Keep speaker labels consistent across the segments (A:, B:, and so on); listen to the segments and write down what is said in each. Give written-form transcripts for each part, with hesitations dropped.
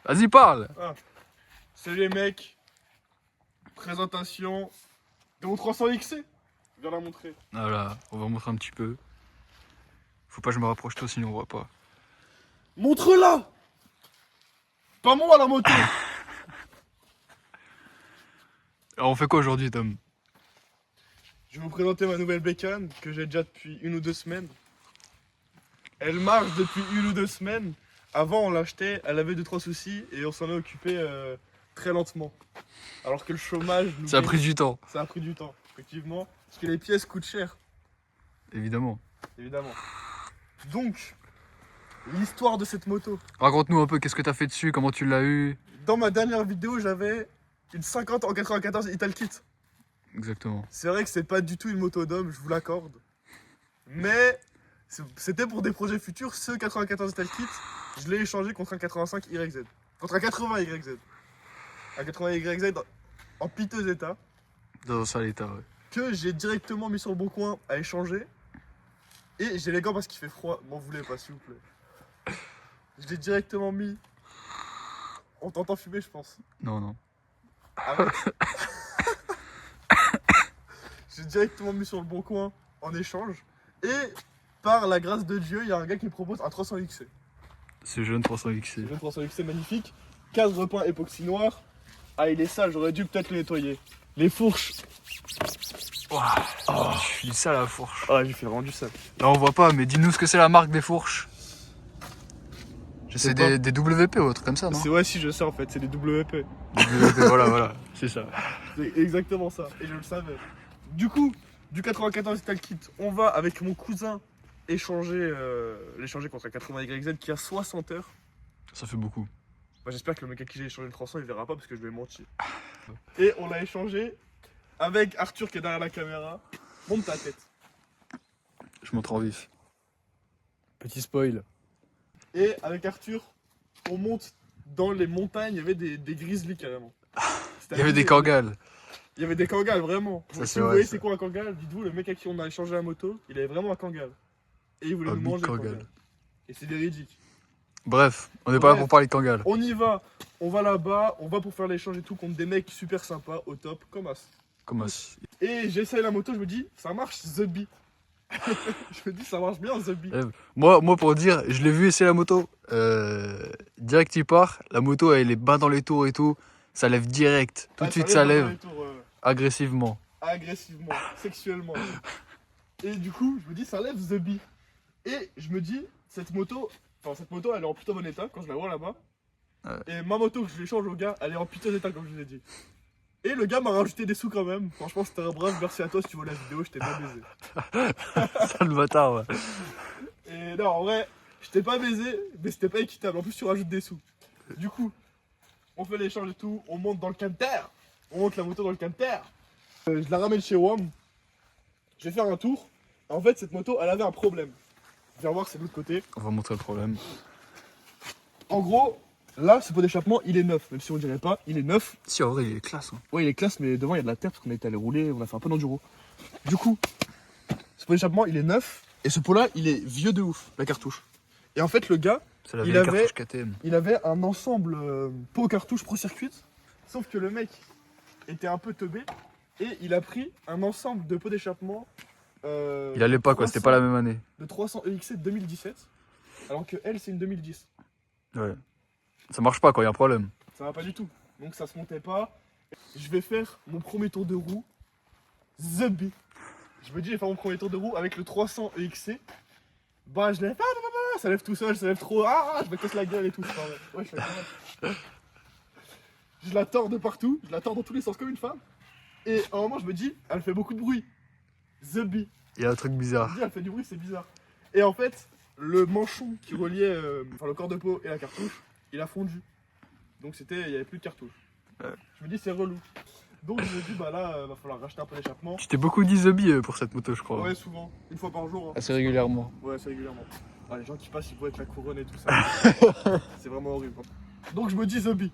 A: Vas-y, parle.
B: Ah. Salut les mecs. Présentation de mon 300 XC. Je viens la montrer.
A: Voilà, on va montrer un petit peu. Faut pas que je me rapproche toi, sinon on voit pas.
B: Montre-la. Pas moi la moto.
A: Alors on fait quoi aujourd'hui, Tom?
B: Je vais vous présenter ma nouvelle bécane que j'ai déjà depuis 1 ou 2 semaines. Elle marche depuis 1 ou 2 semaines. Avant on l'achetait, elle avait 2-3 soucis et on s'en est occupé très lentement. Alors que le chômage nous
A: Ça a pris du temps.
B: Ça a pris du temps, effectivement. Parce que les pièces coûtent cher,
A: Évidemment.
B: évidemment. Donc, l'histoire de cette moto.
A: Raconte-nous un peu, qu'est-ce que t'as fait dessus, comment tu l'as eu.
B: Dans ma dernière vidéo, j'avais une 50 en 94 Italkit.
A: Exactement.
B: C'est vrai que c'est pas du tout une moto d'homme, je vous l'accorde. Mais c'était pour des projets futurs. Ce 94 Italkit, je l'ai échangé contre un 85 YZ. Contre un 80 YZ. Un 80 YZ en piteux état.
A: Dans un sale état, ouais.
B: Que j'ai directement mis sur le bon coin à échanger. Et j'ai les gants parce qu'il fait froid. M'en voulez pas, s'il vous plaît. Je l'ai directement mis. On t'entend fumer, je pense.
A: Non, non.
B: Arrête. J'ai directement mis sur le bon coin en échange. Et par la grâce de Dieu, il y a un gars qui me propose un 300 XC.
A: Ce jeune 300 XC.
B: Le 300 XC magnifique. 15 repeint époxy noir. Ah, il est sale, j'aurais dû peut-être le nettoyer. Les fourches.
A: Ouah, oh, je suis sale à la fourche.
B: Ah, j'ai fait rendu sale.
A: Là on voit pas, mais dis-nous ce que c'est la marque des fourches. C'est
B: pas.
A: des WP ou autre comme ça, non?
B: C'est ouais, si je sais en fait, c'est des WP.
A: WP, voilà, c'est ça.
B: C'est exactement ça, et je le savais. Du coup, du 94 Italkit, on va avec mon cousin l'échanger contre un 80 YZ qui a 60 heures.
A: Ça fait beaucoup.
B: Bah, j'espère que le mec à qui j'ai échangé le 300 il verra pas parce que je vais mentir. Et on l'a échangé avec Arthur qui est derrière la caméra. Monte ta tête.
A: Je montre en vif. Petit spoil.
B: Et avec Arthur, on monte dans les montagnes, il y avait des grizzlies carrément.
A: Il y avait des Kangals.
B: Il y avait des Kangals, vraiment.
A: Ça,
B: Si
A: c'est
B: vous
A: vrai,
B: voyez
A: ça.
B: c'est quoi un Kangal, dites-vous, le mec à qui on a échangé la moto, il avait vraiment un Kangal. Et il voulait
A: Un
B: nous
A: big
B: manger le
A: Kangal.
B: Kangal. Et c'est véridique.
A: Bref, on n'est pas là pour parler de Kangals.
B: On y va, on va là-bas, on va pour faire l'échange et tout contre des mecs super sympas, au top, comme As.
A: Comment
B: Et j'essaye la moto, je me dis, ça marche The Bee. Je me dis, ça marche bien The Bee.
A: Moi, pour dire, je l'ai vu essayer la moto. Direct, il part. La moto, elle est bas dans les tours et tout. Ça lève direct. Tout de suite, ça
B: dans
A: lève
B: les tours,
A: agressivement.
B: agressivement, sexuellement. Et du coup, je me dis, ça lève The Bee. Et je me dis, cette moto, elle est en plutôt bon état quand je la vois là-bas.
A: Ouais.
B: Et ma moto que je l'échange au gars, elle est en piteux état comme je vous l'ai dit. Et le gars m'a rajouté des sous quand même. Franchement, c'était un brave. Merci à toi si tu vois la vidéo, je t'ai pas baisé.
A: Sale bâtard, ouais.
B: Et non, en vrai, je t'ai pas baisé, mais c'était pas équitable. En plus, tu rajoutes des sous. Du coup, on fait l'échange et tout, on monte dans le canter. On monte la moto dans le canter. Je la ramène chez WOM. Je vais faire un tour. En fait, cette moto, elle avait un problème. Viens voir, c'est de l'autre côté.
A: On va montrer le problème.
B: En gros, là, ce pot d'échappement, il est neuf. Même si on dirait pas, il est neuf.
A: Si, en vrai, il est classe. Hein.
B: Ouais, il est classe, mais devant, il y a de la terre parce qu'on était allé rouler, on a fait un peu d'enduro. Du coup, ce pot d'échappement, il est neuf. Et ce pot-là, il est vieux de ouf, la cartouche. Et en fait, le gars,
A: C'est la
B: Il
A: vieille
B: avait-
A: cartouche KTM.
B: il avait un ensemble pot cartouche Pro Circuit. Sauf que le mec était un peu teubé. Et il a pris un ensemble de pots d'échappement.
A: Il allait pas, quoi. C'était pas la même année.
B: De 300 EXC 2017. Alors que elle, c'est une 2010.
A: Ouais. Ça marche pas, quand il y a un problème.
B: Ça va pas du tout. Donc ça se montait pas. Je vais faire mon premier tour de roue. The Bee. Je me dis, je vais faire mon premier tour de roue avec le 300 EXC. Bah, je lève. Ça lève tout seul, ça lève trop. Je me casse la gueule et tout. C'est pas vrai. Ouais, je fais quand même. Je la tords de partout. Je la tords dans tous les sens comme une femme. Et à un moment, je me dis, elle fait beaucoup de bruit. The Bee.
A: Il y a un truc
B: Je
A: bizarre.
B: me dis, elle fait du bruit, c'est bizarre. Et en fait, le manchon qui reliait le corps de peau et la cartouche, il a fondu. Donc il y avait plus de cartouche.
A: Ouais.
B: Je me dis, c'est relou. Donc je me dis, bah là, va falloir racheter un peu d'échappement.
A: Tu t'es beaucoup dit The Bee pour cette moto, je crois.
B: Ouais, souvent. Une fois par jour. Hein.
A: Assez régulièrement.
B: Ouais, c'est régulièrement. Ah, les gens qui passent, ils voient avec la couronne et tout ça. C'est vraiment horrible. Donc je me dis, The Bee.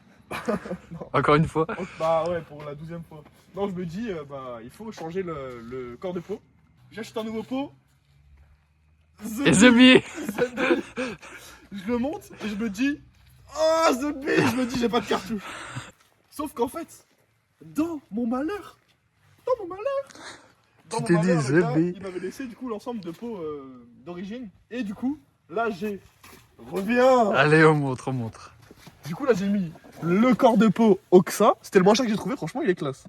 A: Encore une fois.
B: Bah ouais, pour la 12e fois. Non, je me dis, bah il faut changer le corps de peau. J'achète un nouveau pot.
A: Et The Bee.
B: Je le monte et je me dis, Oh, The B, je me dis, j'ai pas de cartouche. Sauf qu'en fait, dans mon malheur,
A: Tu t'es dit,
B: le
A: The
B: gars,
A: B.
B: il m'avait laissé du coup l'ensemble de pots d'origine. Et du coup, là j'ai. Reviens.
A: Allez, on montre, on montre.
B: Du coup, là j'ai mis le corps de pot Oxa. C'était le moins cher que j'ai trouvé, franchement, il est classe.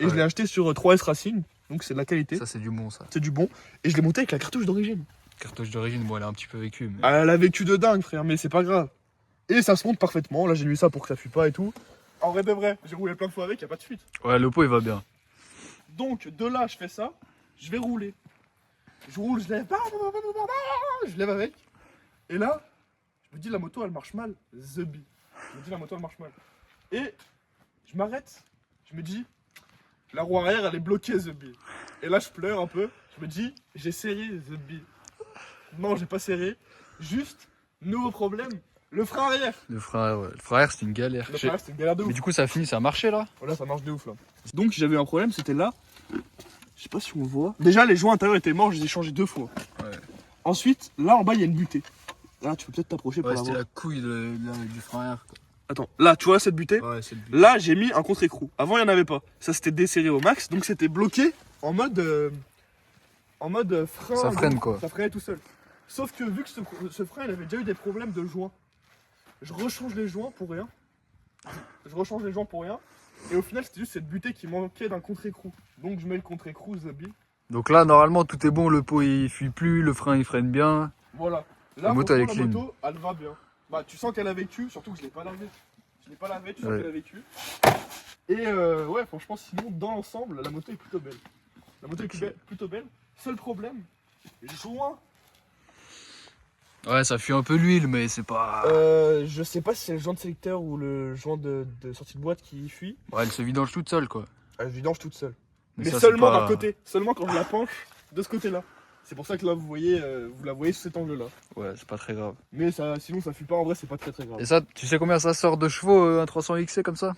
B: Et je
A: Ouais.
B: l'ai acheté sur 3S Racing, donc c'est de la qualité.
A: Ça, c'est du bon, ça.
B: C'est du bon. Et je l'ai monté avec la cartouche d'origine.
A: Cartouche d'origine, bon, elle a un petit peu vécu. Mais...
B: Elle a vécu de dingue, frère, mais c'est pas grave. Et ça se monte parfaitement. Là, j'ai mis ça pour que ça fuit pas et tout. En vrai de vrai, j'ai roulé plein de fois avec, y a pas de fuite.
A: Ouais, le pot, il va bien.
B: Donc, de là, je fais ça. Je vais rouler. Je roule, je lève. Je lève avec. Et là, je me dis, la moto, elle marche mal. The Bee. Je me dis, la moto, elle marche mal. Et je m'arrête. Je me dis, la roue arrière, elle est bloquée, The Bee. Et là, je pleure un peu. Je me dis, j'ai serré The Bee. Non, j'ai pas serré. Juste, nouveau problème, le frein arrière.
A: Le frein, ouais. Le frein arrière, c'est une galère.
B: Le frein arrière, c'était une galère de ouf.
A: Mais du coup, ça finit, ça a marché là.
B: Voilà, ça marche de ouf là. Donc j'avais un problème, c'était là. Je sais pas si on voit. Déjà, les joints intérieurs étaient morts, je les ai changés 2 fois.
A: Ouais.
B: Ensuite, là en bas, il y a une butée. Là, tu peux peut-être t'approcher pour
A: Ouais,
B: la
A: c'était
B: voir.
A: la couille du frein arrière. Quoi.
B: Attends, là, tu vois cette butée?
A: Ouais, c'est le but.
B: Là, j'ai mis un contre-écrou. Avant, il n'y en avait pas. Ça, c'était desserré au max, donc c'était bloqué en mode frein.
A: Ça freine,
B: donc,
A: quoi.
B: Ça freinait tout seul. Sauf que vu que ce frein, il avait déjà eu des problèmes de joints. Je rechange les joints pour rien. Et au final, c'était juste cette butée qui manquait d'un contre-écrou. Donc je mets le contre-écrou, The Bee.
A: Donc là, normalement, tout est bon. Le pot, il fuit plus. Le frein, il freine bien.
B: Voilà. Là,
A: La moto, elle est
B: franchement, la
A: clean.
B: moto, elle va bien. Bah, tu sens qu'elle a vécu, surtout que je l'ai pas lavé. Tu sens
A: Ouais.
B: qu'elle a vécu. Et ouais, franchement, sinon, dans l'ensemble, la moto est plutôt belle. La moto est plutôt belle. Seul problème, joint.
A: Ouais, ça fuit un peu l'huile, mais c'est pas.
B: Je sais pas si c'est le joint de sélecteur ou le joint de sortie de boîte qui fuit.
A: Ouais, elle se vidange toute seule, quoi.
B: Elle vidange toute seule. Mais
A: ça, c'est
B: seulement
A: pas-
B: d'un côté. Seulement quand je la penche de ce côté-là. C'est pour ça que là, vous la voyez sous cet angle-là.
A: Ouais, c'est pas très grave.
B: Mais ça, sinon, ça fuit pas. En vrai, c'est pas très très grave.
A: Et ça, tu sais combien ça sort de chevaux, un 300 XC comme ça?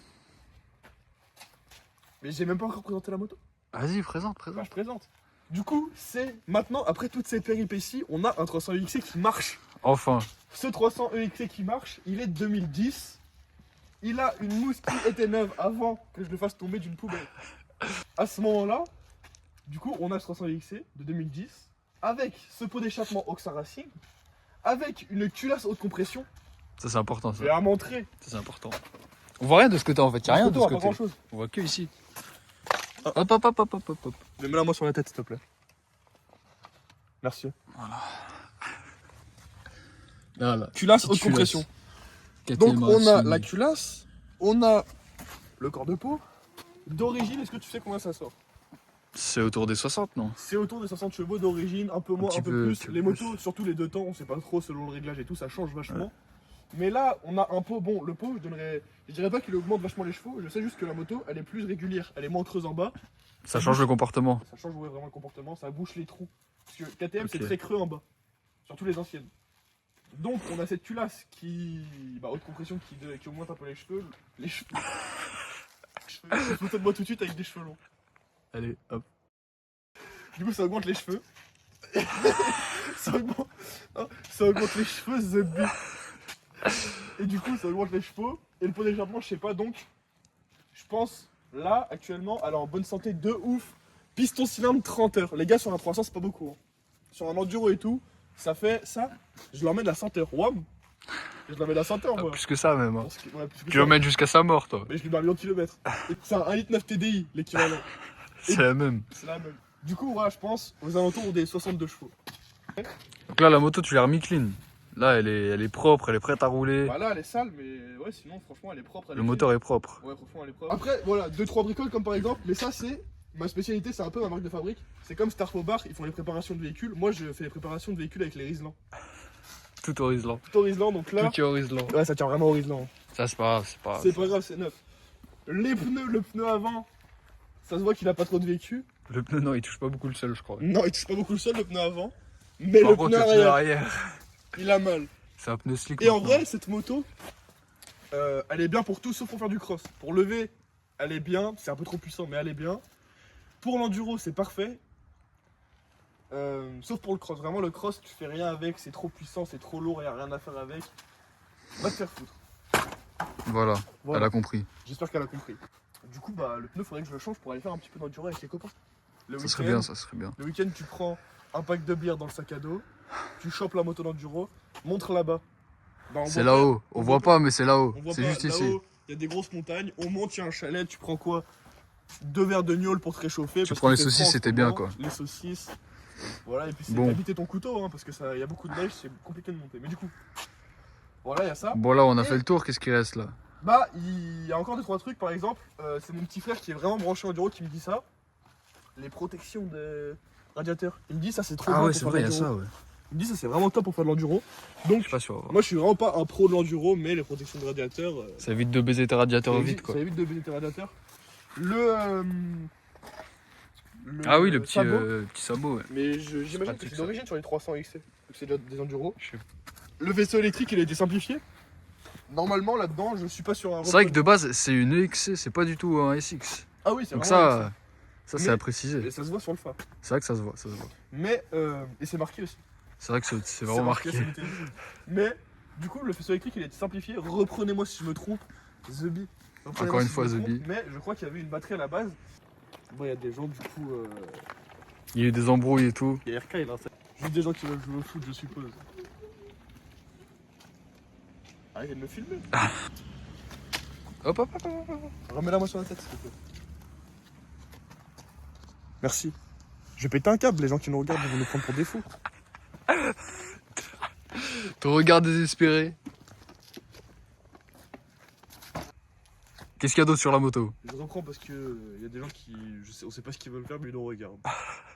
B: Mais j'ai même pas encore présenté la moto.
A: Vas-y, présente,
B: Bah,
A: présente.
B: je présente. Du coup, c'est maintenant, après toutes ces péripéties, on a un 300 EXC qui marche.
A: Enfin.
B: Ce 300 EXC qui marche, il est de 2010. Il a une mousse qui était neuve avant que je le fasse tomber d'une poubelle. À ce moment-là, du coup, on a ce 300 EXC de 2010 avec ce pot d'échappement Oxa Racing, avec une culasse haute compression.
A: Ça, c'est important, ça.
B: Je vais la montrer.
A: Ça, c'est important. On voit rien de ce côté en fait. Y'a rien de ce
B: pas
A: côté.
B: grand chose.
A: On voit que ici. Hop, hop, hop, hop, hop, hop.
B: Mets-la moi sur la tête, s'il te plaît. Merci.
A: Là, là.
B: Culasse
A: Petite
B: haute compression.
A: culasse.
B: Donc on a la culasse, on a le corps de peau. D'origine, est-ce que tu sais combien ça sort?
A: C'est autour des 60, non?
B: C'est autour des 60 chevaux d'origine, un peu moins,
A: petit
B: un peu
A: peu,
B: plus.
A: petit peu
B: Les
A: plus.
B: motos, surtout les deux temps, on sait pas trop selon le réglage et tout, ça change vachement. Mais là, on a un pot, bon, le pot, je dirais pas qu'il augmente vachement les chevaux, je sais juste que la moto, elle est plus régulière, elle est moins creuse en bas,
A: Ça change le comportement.
B: ça change ouais, vraiment le comportement, ça bouche les trous. Parce que KTM, c'est
A: Ok.
B: très creux en bas, surtout les anciennes. Donc, on a cette culasse qui, haute compression qui augmente un peu les cheveux. Les cheveux. Je fais une photo de moi tout de suite avec des cheveux longs.
A: Allez, hop.
B: Du coup, ça augmente les cheveux. ça augmente les cheveux, The Bee. Et du coup, ça augmente les cheveux. Et le pot d'échappement, je sais pas. Donc, je pense, là, actuellement, elle est en bonne santé de ouf. Piston cylindre 30 heures. Les gars, sur un 300, c'est pas beaucoup. Hein. Sur un enduro et tout, ça fait ça. Je l'emmène à 100 heures. Wam! Je l'emmène à 100 heures,
A: Ah,
B: moi.
A: plus que ça même. Hein.
B: Parce que- ouais, plus que
A: Tu
B: ça.
A: l'emmènes jusqu'à sa mort, toi.
B: Mais je lui mets 1 million de kilomètres. Et c'est un 1,9 litre TDI, l'équivalent.
A: C'est la même.
B: C'est la même. Du coup, voilà, je pense aux alentours des 62 chevaux.
A: Donc là, la moto, tu l'as remis clean. Là, elle est propre, elle est prête à rouler.
B: Bah là, elle est sale, mais ouais, sinon, franchement, elle est propre. elle
A: Le
B: est
A: moteur est propre.
B: clean. Ouais, franchement, elle est propre. Après, voilà, 2-3 bricoles, comme par exemple, mais ça, c'est ma spécialité, c'est un peu ma marque de fabrique. C'est comme Starfo Bar, ils font les préparations de véhicules. Moi, je fais les préparations de véhicules avec les Riesland.
A: Tout au Risland.
B: Tout au Riesland, donc là.
A: Tout est au Risland.
B: Ouais, ça tient vraiment au Riesland.
A: Ça, c'est pas grave, c'est pas grave.
B: C'est pas grave, c'est neuf. Les pneus, le pneu avant, ça se voit qu'il a pas trop de vécu.
A: Le pneu, non, il touche pas beaucoup le sol, je crois.
B: Non, il touche pas beaucoup le sol, le pneu avant. Mais
A: Par
B: le
A: contre,
B: pneu
A: le pneu
B: arrière,
A: arrière,
B: il a mal.
A: c'est un pneu slick.
B: Et en
A: maintenant.
B: vrai, cette moto, elle est bien pour tout sauf pour faire du cross. Pour lever, elle est bien, c'est un peu trop puissant, mais elle est bien. Pour l'enduro, c'est parfait. Sauf pour le cross. Vraiment, le cross, tu fais rien avec, c'est trop puissant, c'est trop lourd, y a rien à faire avec. Va te faire foutre.
A: Voilà,
B: Voilà.
A: elle a compris.
B: J'espère qu'elle a compris. Du coup, bah, le pneu, faudrait que je le change pour aller faire un petit peu d'enduro avec les copains. Le
A: Ça serait
B: week-end,
A: bien, ça serait bien.
B: Le week-end, tu prends un pack de bière dans le sac à dos, tu chopes la moto d'enduro, montre là-bas. Bah,
A: C'est là-haut. On voit pas, mais c'est là-haut.
B: On voit
A: C'est
B: pas,
A: juste ici.
B: là-haut, il y a des grosses montagnes, on monte, il y a un chalet, tu prends quoi? 2 verres de gnôle pour te réchauffer.
A: Tu
B: parce
A: prends
B: qu'il
A: les
B: fait
A: saucisses,
B: froid en ce
A: c'était bien,
B: moment.
A: quoi.
B: Les saucisses. Voilà, et puis c'est
A: Bon.
B: habiter ton couteau, hein, parce que ça, il y a beaucoup de neige, c'est compliqué de monter. Mais du coup, voilà, il y a ça.
A: Bon, là, on a
B: Et-
A: fait le tour. Qu'est-ce qui reste là?
B: Bah, il y a encore 2-3 trucs, par exemple, c'est mon petit frère qui est vraiment branché enduro qui me dit ça. Les protections des radiateurs. Il me dit ça, c'est trop bien pour faire de l'enduro.
A: ouais.
B: Il me dit ça, c'est vraiment top pour faire de l'enduro.
A: Je
B: Donc,
A: suis pas sûr.
B: moi, je suis vraiment pas un pro de l'enduro, mais les protections de radiateurs.
A: Ça évite de baiser tes radiateurs vite, quoi.
B: Ça évite de baisser tes radiateurs.
A: Ah oui, le petit
B: sabot.
A: petit sabot, ouais.
B: Mais j'imagine que
A: pratique,
B: c'est
A: ça.
B: d'origine sur les 300 XC. Donc c'est déjà des enduros.
A: Je sais pas.
B: Le vaisseau électrique, il a été simplifié. Normalement, là-dedans, je suis pas sur un.
A: C'est vrai que de base, c'est une EXC, c'est pas du tout un SX.
B: Ah oui, c'est
A: Donc
B: vraiment
A: ça c'est
B: Mais-
A: à préciser.
B: Et ça se voit sur le phare.
A: C'est vrai que ça se voit, ça se voit.
B: Mais, et c'est marqué aussi.
A: C'est vrai que c'est vraiment marqué.
B: c'est marqué. Mais, du coup, le faisceau électrique, il a été simplifié. Reprenez-moi si je me trompe. The Bee. Reprenez-moi
A: Encore une
B: si
A: fois,
B: je me
A: The
B: trompe,
A: Bee.
B: Mais je crois qu'il y avait une batterie à la base. Bon, il y a des gens, du coup.
A: Il y a eu des embrouilles et tout.
B: Il y a RK, il a juste des gens qui veulent jouer au foot, je suppose. Arrêtez de me filmer.
A: Hop, hop, hop, hop, hop.
B: Remets la main sur la tête, s'il te plaît. Merci. Je vais péter un câble, les gens qui nous regardent ils vont nous prendre pour des fous.
A: Ton regard désespéré. Qu'est-ce qu'il y a d'autre sur la moto?
B: Je reprends parce que y a des gens qui. On sait pas ce qu'ils veulent faire, mais ils nous regardent.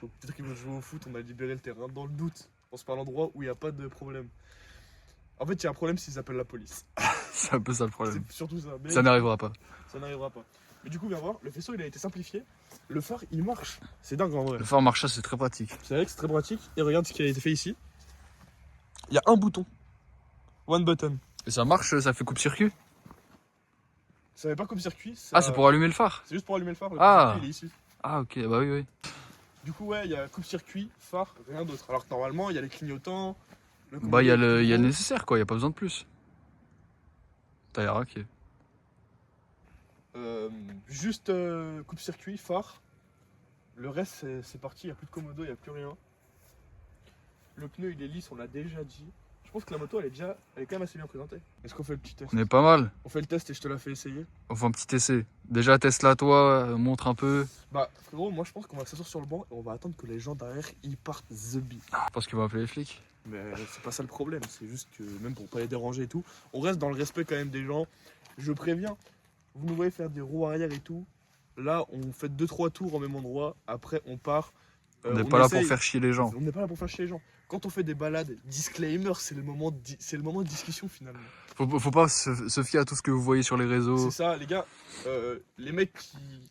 B: Donc peut-être qu'ils veulent jouer au foot, on a libéré le terrain dans le doute. On se parle à l'endroit où il n'y a pas de problème. En fait, il y a un problème s'ils appellent la police.
A: C'est un peu ça le problème.
B: C'est surtout ça. Mais
A: Ça n'arrivera pas.
B: ça n'arrivera pas. Mais du coup, viens voir, le faisceau il a été simplifié. Le phare il marche. C'est dingue en vrai.
A: Le phare marchage, c'est très pratique.
B: C'est vrai que c'est très pratique. Et regarde ce qui a été fait ici. Il y a un bouton. One button.
A: Et ça marche, ça fait coupe-circuit?
B: Ça n'est pas comme circuit.
A: Ah, c'est pour allumer le phare?
B: C'est juste pour allumer le phare. Le
A: Ah.
B: circuit, il est ici.
A: Ah, ok, bah oui, oui.
B: Du coup, ouais, il y a coupe-circuit, phare, rien d'autre. Alors que normalement, il y a les clignotants.
A: Bah, il y a le nécessaire, quoi, il y a pas besoin de plus. T'as l'air ok.
B: Juste coupe-circuit, phare. Le reste, c'est parti. Il n'y a plus de commodo, il n'y a plus rien. Le pneu, il est lisse, on l'a déjà dit. Je pense que la moto, elle est quand même assez bien présentée. Est-ce qu'on fait le petit test?
A: On est pas mal.
B: On fait le test et je te la fais essayer.
A: On fait un petit essai. Déjà, Tesla, toi, montre un peu.
B: Bah, frérot, moi je pense qu'on va s'asseoir sur le banc et on va attendre que les gens derrière ils partent the bee.
A: Je pense qu'il va appeler les flics.
B: Mais c'est pas ça le problème, c'est juste que même pour pas les déranger et tout, on reste dans le respect quand même des gens. Je préviens, vous nous voyez faire des roues arrière et tout. Là, on fait 2-3 tours au même endroit. Après, on part.
A: On n'est pas là pour
B: essaye-
A: faire chier les gens.
B: On n'est pas là pour faire chier les gens. Quand on fait des balades, disclaimer, c'est le moment de discussion finalement.
A: Faut pas se fier à tout ce que vous voyez sur les réseaux.
B: C'est ça, les gars. Les mecs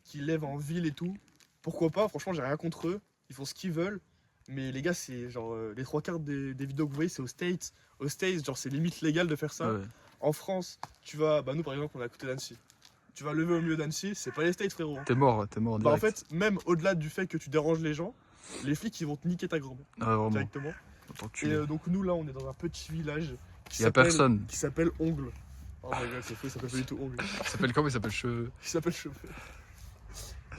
B: qui lèvent en ville et tout, pourquoi pas? Franchement, j'ai rien contre eux. Ils font ce qu'ils veulent. Mais les gars, c'est genre les 3/4 des vidéos que vous voyez, c'est aux States. Aux States, genre c'est limite légal de faire ça.
A: Ouais.
B: En France, tu vas. Bah, nous par exemple, on est à côté d'Annecy. Tu vas lever au milieu d'Annecy, c'est pas les States, frérot.
A: T'es mort direct.
B: Bah, en fait, même au-delà du fait que tu déranges les gens, les flics ils vont te niquer ta grand-mère
A: Ah, vraiment.
B: directement.
A: Enculé.
B: Et donc, nous là, on est dans un petit village qui
A: Y a
B: s'appelle-
A: personne.
B: qui s'appelle Ongle. Oh my god, c'est fou, il s'appelle pas du tout Ongle.
A: Il s'appelle comment? Il s'appelle Cheveux.
B: Il s'appelle Cheveux.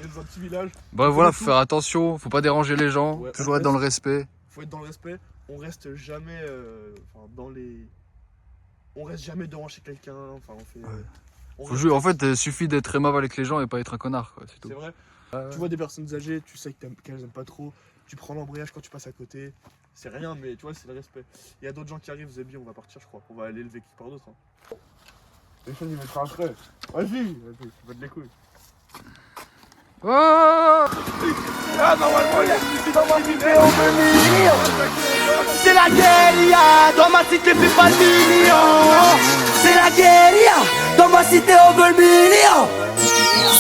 B: Et dans un petit village,
A: Bah voilà,
B: tout.
A: faut faire attention, faut pas déranger les gens,
B: Ouais,
A: toujours
B: on
A: être dans le respect.
B: faut être dans le respect. On reste jamais dans les. On reste jamais devant chez quelqu'un. Enfin, on fait.
A: Ouais.
B: on
A: Faut
B: reste-
A: jouer, en fait, il suffit d'être aimable avec les gens et pas être un connard, quoi, c'est tout.
B: C'est vrai.
A: Ouais.
B: Tu vois des personnes âgées, tu sais qu'elles aiment pas trop. Tu prends l'embrayage quand tu passes à côté. C'est rien, mais tu vois, c'est le respect. Il y a d'autres gens qui arrivent, Zébi, on va partir, je crois. On va aller lever quelque part d'autre. Hein. Les choses, il mettra après. Vas-y, va te les couilles.
A: Oh
C: C'est la guérilla, dans ma cité fais pas le million. C'est la guérilla, dans ma cité on veut le million.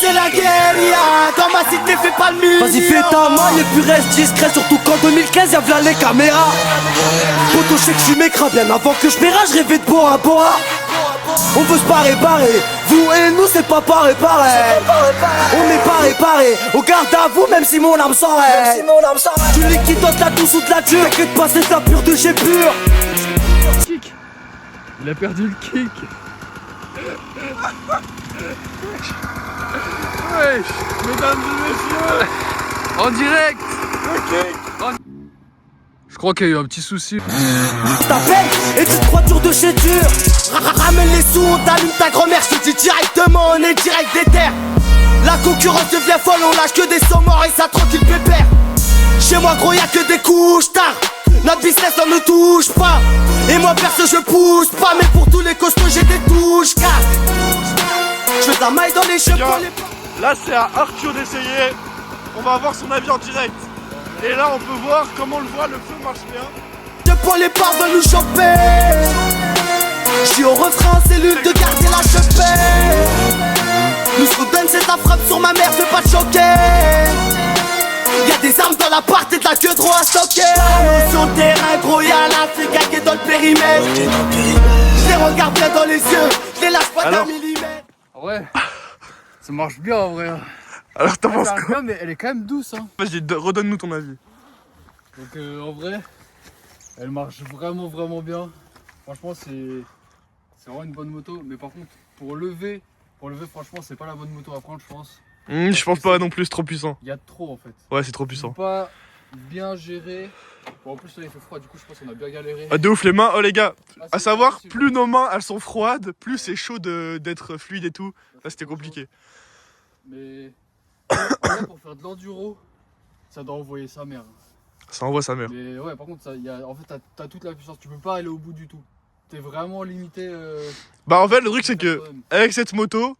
C: C'est la guérilla, dans ma cité fais pas le million. Vas-y fais ta main et puis reste discret, surtout qu'en 2015 y'a v'là les caméras. Poto je sais que je suis mécra, bien avant que je paiera, je rêvais de Bora Bora. On veut se parer, vous et nous c'est pas pareil. On n'est pas réparé, on garde à vous même si mon âme s'enraye. Tu liquides dans ta douce ou de la dure, que de passer ta pure de j'ai pur.
A: Il a perdu le kick. Wesh.
B: Mesdames et messieurs,
A: En direct.
B: ok.
A: Je crois qu'il y a eu un petit souci.
C: Ta paye et tu te crois dur de chez dur. Ramène les sous, on t'allume ta grand-mère. Je te dis directement, on est direct des terres. La concurrence devient folle, on lâche que des sommes morts et ça tranquille pépère. Chez moi gros y'a que des couches tard. Notre business on ne touche pas. Et moi perso je pousse pas. Mais pour tous les costauds j'ai des touches casse. Je veux de la maille dans les cheveux pour les...
B: Là c'est à Arthur d'essayer. On va avoir son avis en direct. Et là on peut voir comment on le voit, le feu marche bien.
C: Pour les parts veulent nous choper. J'suis au refrain en cellule de garder la chevée. Nous se donne cette frappe sur ma mère, fais pas te choquer. Y'a des armes dans l'appart et de la queue trop à stocker. Sur le terrain gros y'a l'Africain qui est dans le périmètre. J'les regarde bien dans les yeux, j'les lâche pas d'un millimètre.
A: Ouais. Ça marche bien en vrai.
B: Alors t'en
A: Elle
B: penses
A: marche
B: quoi?
A: bien, mais elle est quand même douce. Hein.
B: Vas-y, redonne-nous ton avis.
A: Donc en vrai, elle marche vraiment bien. Franchement, c'est vraiment une bonne moto. Mais par contre, pour lever franchement, c'est pas la bonne moto à prendre, je pense.
B: Je pense pas non plus, c'est trop puissant.
A: Il y a trop en fait.
B: Ouais, c'est trop
A: Ils
B: puissant.
A: sont pas bien gérés. Bon, en plus, là, il fait froid, du coup, je pense qu'on a bien galéré.
B: Ah, de ouf les mains, oh les gars,
A: Ah,
B: à
A: c'est
B: savoir,
A: possible.
B: plus nos mains elles sont froides, plus c'est chaud d'être fluide et tout. Là c'était compliqué.
A: Mais en vrai, pour faire de l'enduro, ça doit envoyer sa mère.
B: Ça envoie sa mère.
A: Mais ouais, par contre, en fait, t'as toute la puissance. Tu peux pas aller au bout du tout. T'es vraiment limité.
B: Bah en fait le truc c'est que
A: toi-même.
B: avec cette moto,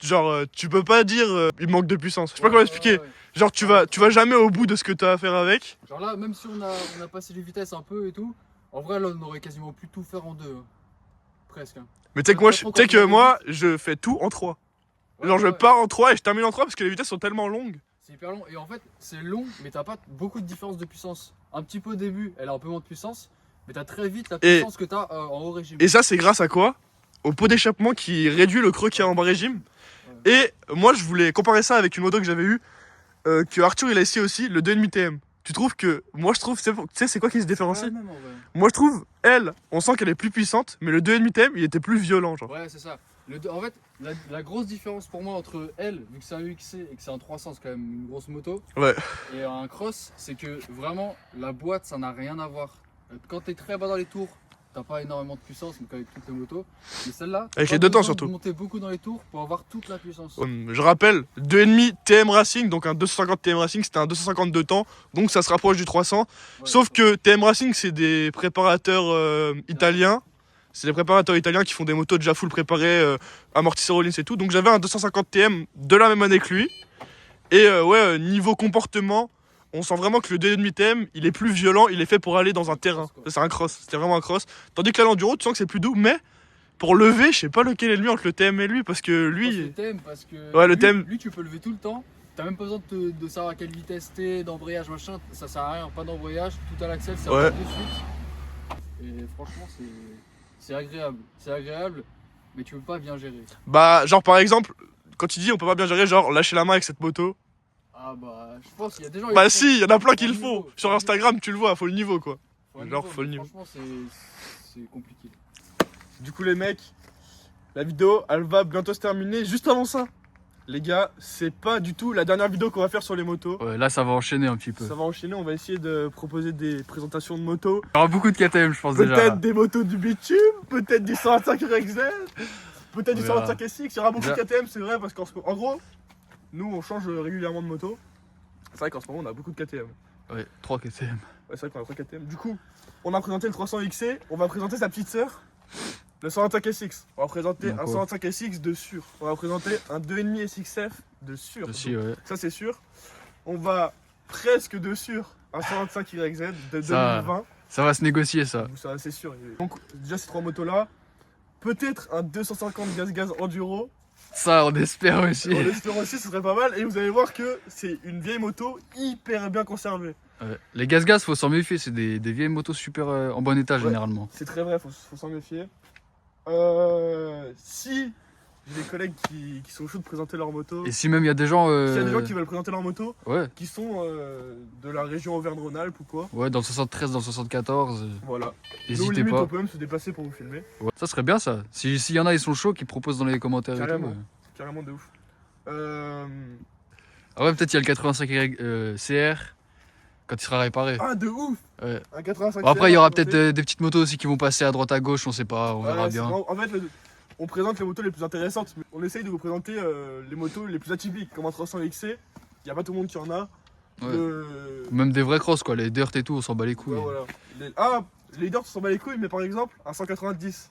B: genre tu peux pas dire il manque de puissance. Je sais pas comment expliquer.
A: Ouais.
B: Genre tu vas jamais au bout de ce que t'as à faire avec.
A: Genre là, même si on a passé les vitesses un peu et tout, en vrai, là, on aurait quasiment pu tout faire en deux. Hein. Presque. Hein.
B: Mais tu sais que moi, je fais tout en 3.
A: Ouais,
B: Genre je
A: ouais.
B: pars en 3 et je termine en 3 parce que les vitesses sont tellement longues.
A: C'est hyper long. Et en fait, c'est long, mais t'as pas beaucoup de différence de puissance. Un petit peu au début, elle a un peu moins de puissance, mais t'as très vite la
B: Et-
A: puissance que t'as en haut régime.
B: Et ça c'est grâce à quoi? Au pot d'échappement qui réduit le creux qu'il y a en bas régime. Et moi je voulais comparer ça avec une moto que j'avais eue, que Arthur il a essayé aussi, le 2,5 TM. Tu trouves que, moi je trouve, tu sais c'est quoi qui se différencie?
A: Ouais, même, en vrai.
B: Moi je trouve, elle, on sent qu'elle est plus puissante, mais le 2,5 TM il était plus violent genre.
A: Ouais, c'est ça. En fait, la grosse différence pour moi entre elle, vu que c'est un UXC et que c'est un 300, c'est quand même une grosse moto,
B: Ouais.
A: et un cross, c'est que vraiment, la boîte, ça n'a rien à voir. Quand t'es très bas dans les tours, t'as pas énormément de puissance, donc avec toutes les motos. Mais celle-là, t'as
B: Avec
A: pas
B: les deux temps
A: besoin de
B: surtout.
A: monter beaucoup dans les tours pour avoir toute la puissance.
B: Je rappelle, 2,5 TM Racing, donc un 250 TM Racing, c'était un 250 de temps, donc ça se rapproche du 300.
A: Ouais,
B: Sauf que TM Racing, c'est des préparateurs italiens. C'est des préparateurs italiens qui font des motos déjà full préparées, amortisseurs Rollins et tout. Donc j'avais un 250 TM de la même année que lui. Et niveau comportement, on sent vraiment que le 2,5 TM, il est plus violent, il est fait pour aller dans un terrain. C'est un cross, c'était vraiment un cross. Tandis que l'enduro, tu sens que c'est plus doux, mais pour lever, je sais pas lequel est le mieux entre le TM et lui, parce que
A: Je pense
B: lui...
A: le thème, parce que
B: Ouais, le
A: lui,
B: thème.
A: lui, tu peux lever tout le temps. T'as même pas besoin de savoir à quelle vitesse t'es, d'embrayage, machin. Ça sert à rien, pas d'embrayage, tout à l'axel, ça
B: Ouais.
A: va de suite. Et franchement, c'est agréable. C'est agréable, mais tu peux pas bien gérer.
B: Bah, genre par exemple, quand tu dis on peut pas bien gérer, genre lâcher la main avec cette moto.
A: Ah bah, je pense qu'il y a des gens...
B: Bah
A: ils
B: si, il y en a plein qui
A: faut
B: le
A: un
B: font.
A: niveau,
B: Sur
A: faut un
B: Instagram, tu le vois, faut le niveau quoi.
A: un
B: genre,
A: niveau,
B: faut le
A: mais
B: niveau.
A: franchement, c'est compliqué.
B: Du coup les mecs, la vidéo elle va bientôt se terminer. Juste avant ça, les gars, c'est pas du tout la dernière vidéo qu'on va faire sur les motos.
A: Ouais, là, ça va enchaîner un petit peu.
B: Ça va enchaîner, on va essayer de proposer des présentations de motos.
A: Il y aura beaucoup de KTM, je pense déjà.
B: Peut-être des motos du bitume, peut-être du 125 RXZ, peut-être du
A: On verra.
B: 125 SX. Il y aura beaucoup de
A: Déjà.
B: KTM, c'est vrai, parce en gros, nous on change régulièrement de moto. C'est vrai qu'en ce moment on a beaucoup de KTM.
A: Ouais, 3 KTM.
B: Ouais, c'est vrai qu'on a 3 KTM. Du coup, on a présenté le 300 XC, on va présenter sa petite sœur, le 125 SX. On va présenter
A: Donc,
B: un
A: ouais.
B: 125 SX de sûr. On va présenter un 2,5 SXF de sûr.
A: Aussi,
B: Donc,
A: ouais.
B: ça c'est sûr. On va presque de sûr un 125 YZ de
A: Ça-
B: 2020.
A: Ça va se négocier, ça.
B: Donc ça c'est sûr. Donc déjà ces trois motos là. Peut-être un 250 gaz enduro.
A: Ça, on espère aussi.
B: On espère aussi, ce serait pas mal. Et vous allez voir que c'est une vieille moto hyper bien conservée.
A: Ouais. Les gaz, faut s'en méfier. C'est des vieilles motos super en bon état,
B: Ouais.
A: généralement.
B: C'est très vrai, faut s'en méfier. Si j'ai des collègues qui sont chauds de présenter leur moto.
A: Et si même il y a des gens.
B: S'il y a des gens qui veulent présenter leur moto,
A: Ouais,
B: qui sont de la région Auvergne-Rhône-Alpes ou quoi,
A: ouais, dans le 73, dans le 74,
B: voilà. Nous,
A: n'hésitez
B: limite,
A: pas.
B: on peut même se déplacer pour vous filmer.
A: Ouais. Ça serait bien ça. S'il y en a, ils sont chauds, qui proposent dans les commentaires et tout.
B: Carrément. Carrément de ouf.
A: Ah ouais, peut-être il y a le 85 CR quand il sera réparé.
B: Ah, de ouf.
A: Ouais.
B: Un 85.
A: Bon, après, il y aura
B: présenté.
A: peut-être des petites motos aussi qui vont passer à droite à gauche, on sait pas, on verra
B: Ouais,
A: bien.
B: En fait, on présente les motos les plus intéressantes. Mais on essaye de vous présenter les motos les plus atypiques, comme un 300 XC. Il n'y a pas tout le monde qui en a.
A: Ouais.
B: Le-
A: Même des vrais cross, quoi, les dirt et tout, on s'en bat les couilles.
B: Ouais, voilà. Les dirt, on s'en bat les couilles, mais par exemple, un 190.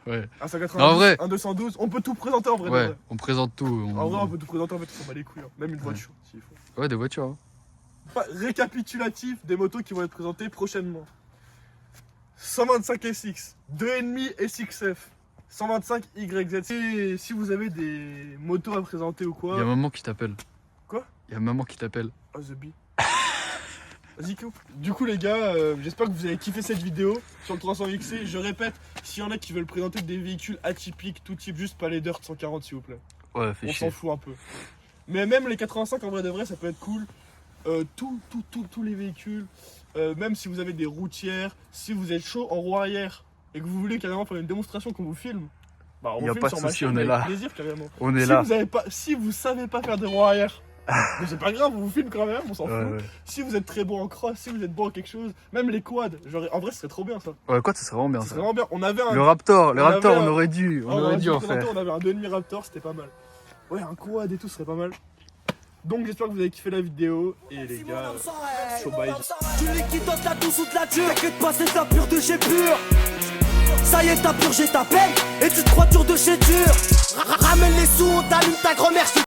A: Ouais.
B: Un 190,
A: Non, en vrai.
B: un 212. On peut tout présenter en vrai. de
A: Ouais,
B: vrai.
A: on présente tout.
B: En vrai, on peut tout présenter, en fait, on s'en bat les couilles. Hein. Même une voiture, s'il faut.
A: Ouais, des voitures. Hein.
B: Enfin, récapitulatif des motos qui vont être présentées prochainement. 125 SX, 2,5 SXF, 125 YZ. Et si vous avez des motos à présenter ou quoi,
A: Il y a maman qui t'appelle.
B: Quoi?
A: Il y a maman qui t'appelle.
B: oh the bee. Vas-y, coupe. Du coup, les gars, j'espère que vous avez kiffé cette vidéo sur le 300 XC. Je répète, s'il y en a qui veulent présenter des véhicules atypiques, tout type, juste pas les Dirt 140 s'il vous plaît.
A: Ouais, fais
B: On
A: chier.
B: s'en fout un peu. Mais même les 85 en vrai de vrai, ça peut être cool. Tous les véhicules, même si vous avez des routières, si vous êtes chaud en roue arrière et que vous voulez carrément faire une démonstration qu'on vous filme, bah on
A: Y a
B: filme
A: pas
B: sur
A: de
B: ma
A: souci,
B: chaîne
A: on est
B: avec
A: là.
B: plaisir carrément.
A: On est
B: Si
A: là.
B: vous avez pas, si vous savez pas faire des roues arrière, mais c'est pas grave, on vous filme quand même, on s'en
A: Ouais,
B: fout.
A: ouais.
B: Si vous êtes très bon en cross, si vous êtes bon en quelque chose, même les quads, genre, en vrai ce serait trop bien ça.
A: Ouais, quoi, ça serait vraiment bien
B: C'est
A: ça.
B: vraiment bien. On avait un
A: Le Raptor,
B: on avait
A: on
B: un-
A: aurait dû, on aurait dû en faire.
B: on avait un 2,5 Raptor, c'était pas mal. Ouais, un quad et tout, ce serait pas mal. Donc j'espère que vous avez kiffé la vidéo et les gars, chaud bye.
C: Du liquide dans ta douce ou de la dure. T'inquiète pas, c'est ta pure de chez pur. Ça y est, t'as purgé ta peine. Et tu te crois dur de chez dur. Ramène les sous, on t'allume ta grand-mère.